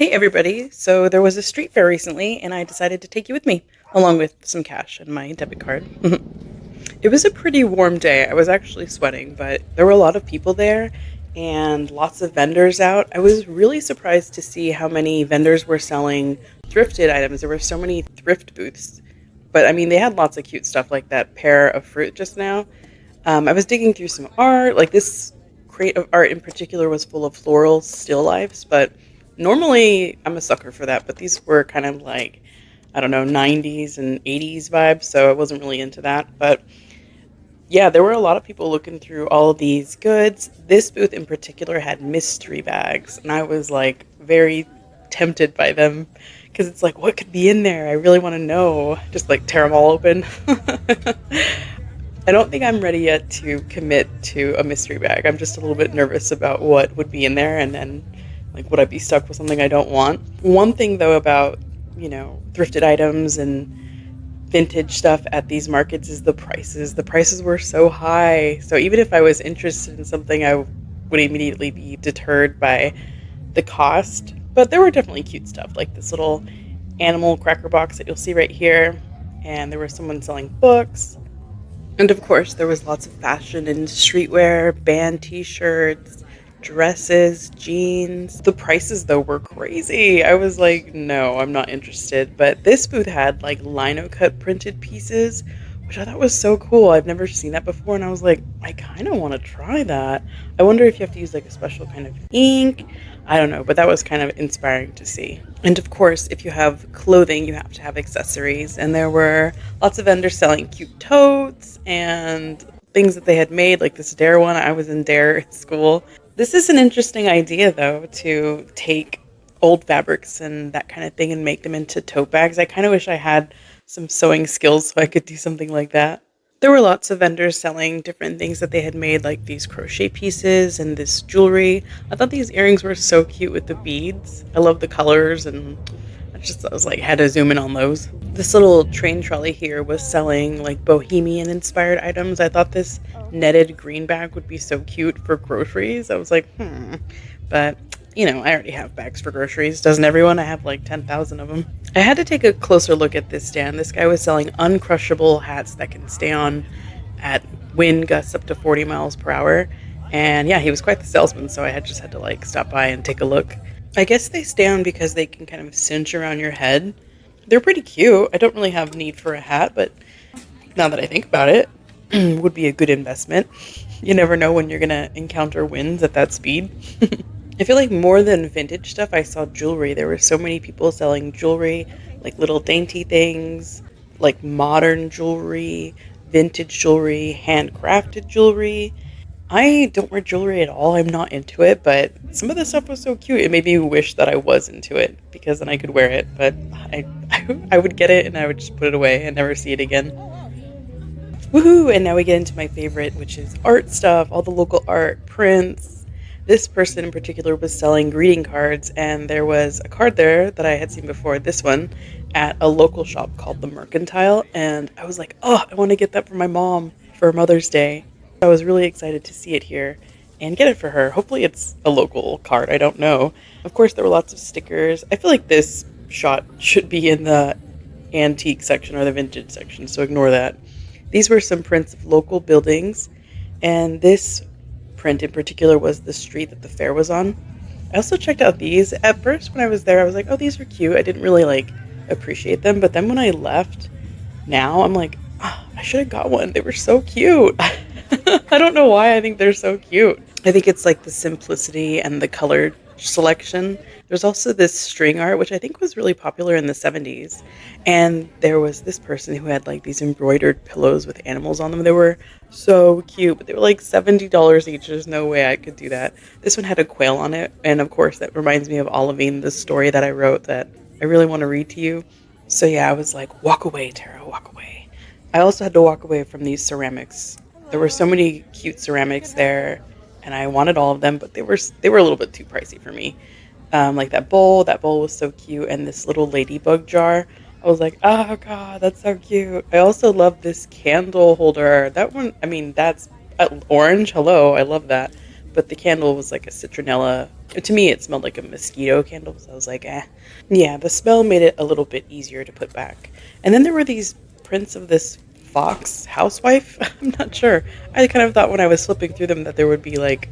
Hey everybody, so there was a street fair recently and I decided to take you with me, along with some cash and my debit card. It was a pretty warm day. I was actually sweating, but there were a lot of people there and lots of vendors out. I was really surprised to see how many vendors were selling thrifted items. There were so many thrift booths, but I mean, they had lots of cute stuff like that pear of fruit just now. I was digging through some art, like this crate of art in particular was full of floral still lifes, but normally I'm a sucker for that, but these were kind of like, I don't know, 90s and 80s vibes, so I wasn't really into that. But yeah, there were a lot of people looking through all of these goods. This booth in particular had mystery bags, and I was like very tempted by them because it's like, what could be in there? I really want to know. Just like tear them all open. I don't think I'm ready yet to commit to a mystery bag. I'm just a little bit nervous about what would be in there, and then like would I be stuck with something I don't want? One thing though about, thrifted items and vintage stuff at these markets is the prices. The prices were so high. So even if I was interested in something, I would immediately be deterred by the cost. But there were definitely cute stuff, like this little animal cracker box that you'll see right here. And there was someone selling books. And of course, there was lots of fashion and streetwear, band t-shirts, dresses, jeans. The prices, though, were crazy. I was like, no, I'm not interested. But this booth had like lino cut printed pieces, which I thought was so cool. I've never seen that before. And I was like, I kind of want to try that. I wonder if you have to use like a special kind of ink. I don't know, but that was kind of inspiring to see. And of course, if you have clothing, you have to have accessories. And there were lots of vendors selling cute totes and things that they had made, like this Dare one. I was in Dare at school. This is an interesting idea, though, to take old fabrics and that kind of thing and make them into tote bags. I kind of wish I had some sewing skills so I could do something like that. There were lots of vendors selling different things that they had made, like these crochet pieces and this jewelry. I thought these earrings were so cute with the beads. I love the colors, and I was like, had to zoom in on those. This little train trolley here was selling like bohemian inspired items. I thought this netted green bag would be so cute for groceries. I was like, but I already have bags for groceries. Doesn't everyone? I have like 10,000 of them. I had to take a closer look at this stand. This guy was selling uncrushable hats that can stay on at wind gusts up to 40 miles per hour. And yeah, he was quite the salesman, so I just had to like stop by and take a look. I guess they stay on because they can kind of cinch around your head. They're pretty cute. I don't really have need for a hat, but now that I think about it, would be a good investment. You never know when you're going to encounter winds at that speed. I feel like more than vintage stuff, I saw jewelry. There were so many people selling jewelry, like little dainty things, like modern jewelry, vintage jewelry, handcrafted jewelry. I don't wear jewelry at all. I'm not into it, but some of the stuff was so cute. It made me wish that I was into it because then I could wear it. But I would get it and I would just put it away and never see it again. Woohoo! And now we get into my favorite, which is art stuff, all the local art, prints. This person in particular was selling greeting cards, and there was a card there that I had seen before, this one, at a local shop called The Mercantile. And I was like, oh, I want to get that for my mom for Mother's Day. I was really excited to see it here and get it for her. Hopefully it's a local card. I don't know. Of course, there were lots of stickers. I feel like this shot should be in the antique section or the vintage section, so ignore that. These were some prints of local buildings, and this print in particular was the street that the fair was on. I also checked out these. At first, when I was there, I was like, oh, these are cute. I didn't really appreciate them, but then when I left, now I'm like, oh, I should have got one. They were so cute. I don't know why I think they're so cute. I think it's like the simplicity and the color selection. There's also this string art, which I think was really popular in the 70s. And there was this person who had like these embroidered pillows with animals on them. They were so cute, but they were like $70 each. There's no way I could do that. This one had a quail on it. And of course, that reminds me of Olivine, the story that I wrote that I really want to read to you. So yeah, I was like, walk away, Tara, walk away. I also had to walk away from these ceramics. There were so many cute ceramics there, and I wanted all of them, but they were a little bit too pricey for me. Like that bowl was so cute, and this little ladybug jar. I was like, oh god, that's so cute. I also love this candle holder. That one, I mean, that's orange. Hello, I love that. but the candle was like a citronella. To me, it smelled like a mosquito candle, so I was like, eh. Yeah, the smell made it a little bit easier to put back. And then there were these prints of this fox housewife. I'm not sure. I kind of thought when I was flipping through them that there would be like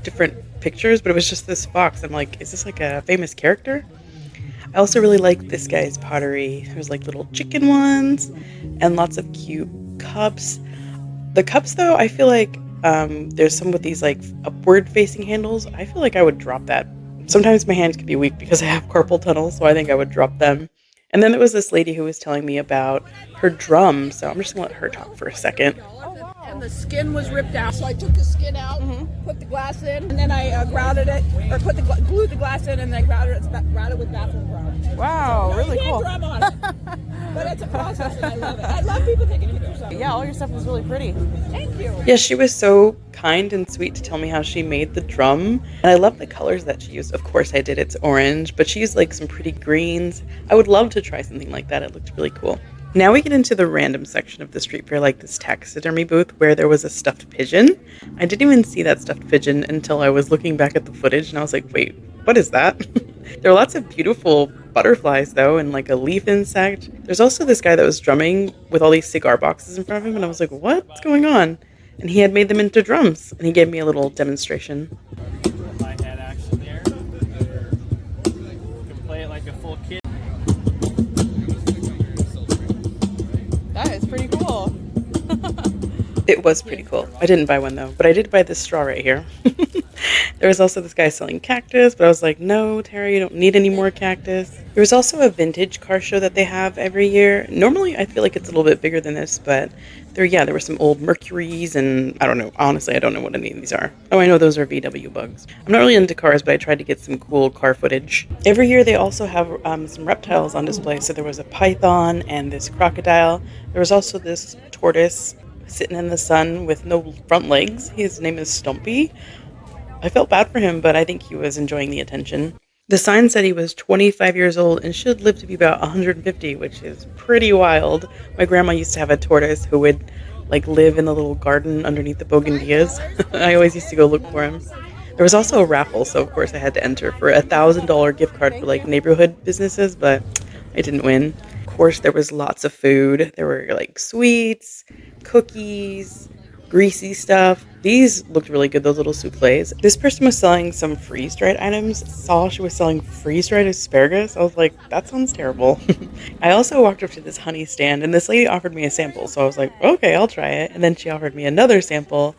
different pictures, but it was just this fox. I'm like, is this like a famous character? I also really like this guy's pottery. There's like little chicken ones and lots of cute cups. The cups, though, I feel like there's some with these like upward facing handles. I feel like I would drop that. Sometimes my hands can be weak because I have carpal tunnel, so I think I would drop them. And then there was this lady who was telling me about her drum, so I'm just gonna let her talk for a second. And the skin was ripped out, so I took the skin out, put the glass in, and then I grouted it, or glued the glass in, and then grouted it with bathroom grout. Wow, So, really you cool. can't drum on it, but it's a process, and I love it. I love people taking pictures of it. Yeah, all your stuff is really pretty. Thank you. Yeah, she was so kind and sweet to tell me how she made the drum. And I love the colors that she used. Of course I did, it's orange, but she used like some pretty greens. I would love to try something like that. It looked really cool. Now we get into the random section of the street fair, like this taxidermy booth where there was a stuffed pigeon. I didn't even see that stuffed pigeon until I was looking back at the footage and I was like, wait, what is that? There are lots of beautiful butterflies though, and like a leaf insect. There's also this guy that was drumming with all these cigar boxes in front of him and I was like, what's going on? And he had made them into drums and he gave me a little demonstration. Hi-hat action there. You can play it like a full kid. That is pretty cool. It was pretty cool. I didn't buy one though, but I did buy this straw right here. There was also this guy selling cactus, but I was like, no, Tara, you don't need any more cactus. There was also a vintage car show that they have every year. Normally, I feel like it's a little bit bigger than this, but there were some old Mercuries, and I don't know. Honestly, I don't know what any of these are. Oh, I know those are VW bugs. I'm not really into cars, but I tried to get some cool car footage. Every year, they also have some reptiles on display. So there was a python and this crocodile. There was also this tortoise sitting in the sun with no front legs. His name is Stumpy. I felt bad for him, but I think he was enjoying the attention. The sign said he was 25 years old and should live to be about 150, which is pretty wild. My grandma used to have a tortoise who would like live in the little garden underneath the bougainvilleas. I always used to go look for him. There was also a raffle, so of course I had to enter for a $1,000 gift card for like neighborhood businesses, but I didn't win. Of course, there was lots of food. There were like sweets, cookies, greasy stuff. These looked really good, those little souffles. This person was selling some freeze-dried items. Saw she was selling freeze-dried asparagus. I was like, that sounds terrible. I also walked up to this honey stand, and this lady offered me a sample. So I was like, okay, I'll try it. And then she offered me another sample,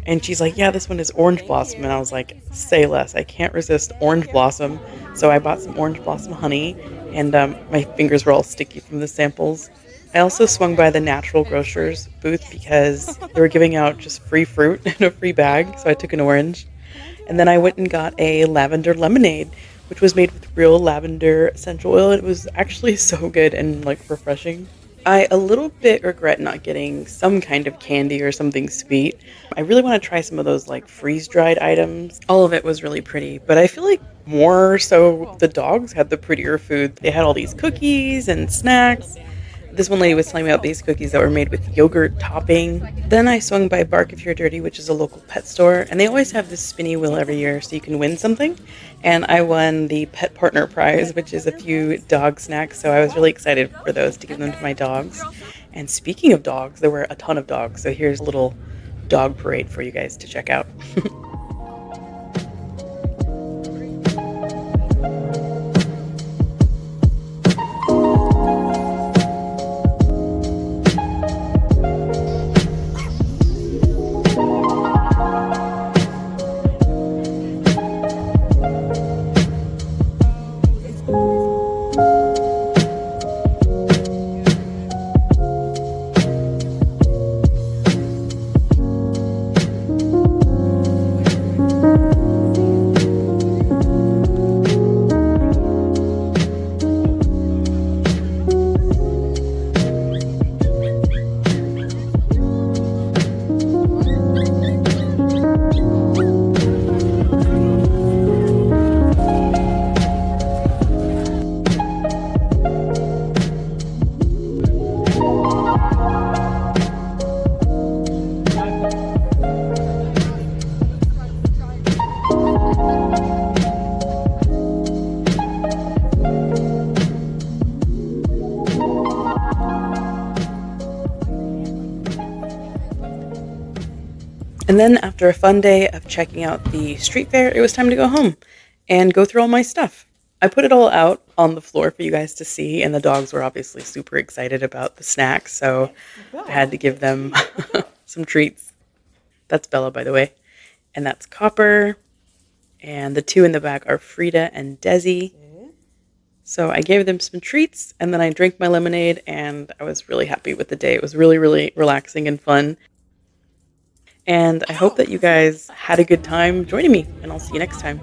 and she's like, yeah, this one is orange blossom. And I was like, say less. I can't resist orange blossom. So I bought some orange blossom honey, and my fingers were all sticky from the samples. I also swung by the Natural Grocers booth because they were giving out just free fruit in a free bag, so I took an orange. And then I went and got a lavender lemonade, which was made with real lavender essential oil. It was actually so good and like refreshing. I a little bit regret not getting some kind of candy or something sweet. I really want to try some of those like freeze-dried items. All of it was really pretty, but I feel like more so the dogs had the prettier food. They had all these cookies and snacks. This one lady was telling me about these cookies that were made with yogurt topping. Then I swung by Bark If You're Dirty, which is a local pet store, and they always have this spinny wheel every year so you can win something. And I won the Pet Partner Prize, which is a few dog snacks, so I was really excited for those to give them to my dogs. And speaking of dogs, there were a ton of dogs, so here's a little dog parade for you guys to check out. And then after a fun day of checking out the street fair, it was time to go home and go through all my stuff. I put it all out on the floor for you guys to see, and the dogs were obviously super excited about the snacks, so I had to give them some treats. That's Bella, by the way. And that's Copper. And the two in the back are Frida and Desi. So I gave them some treats, and then I drank my lemonade, and I was really happy with the day. It was really, really relaxing and fun. And I hope that you guys had a good time joining me, and I'll see you next time.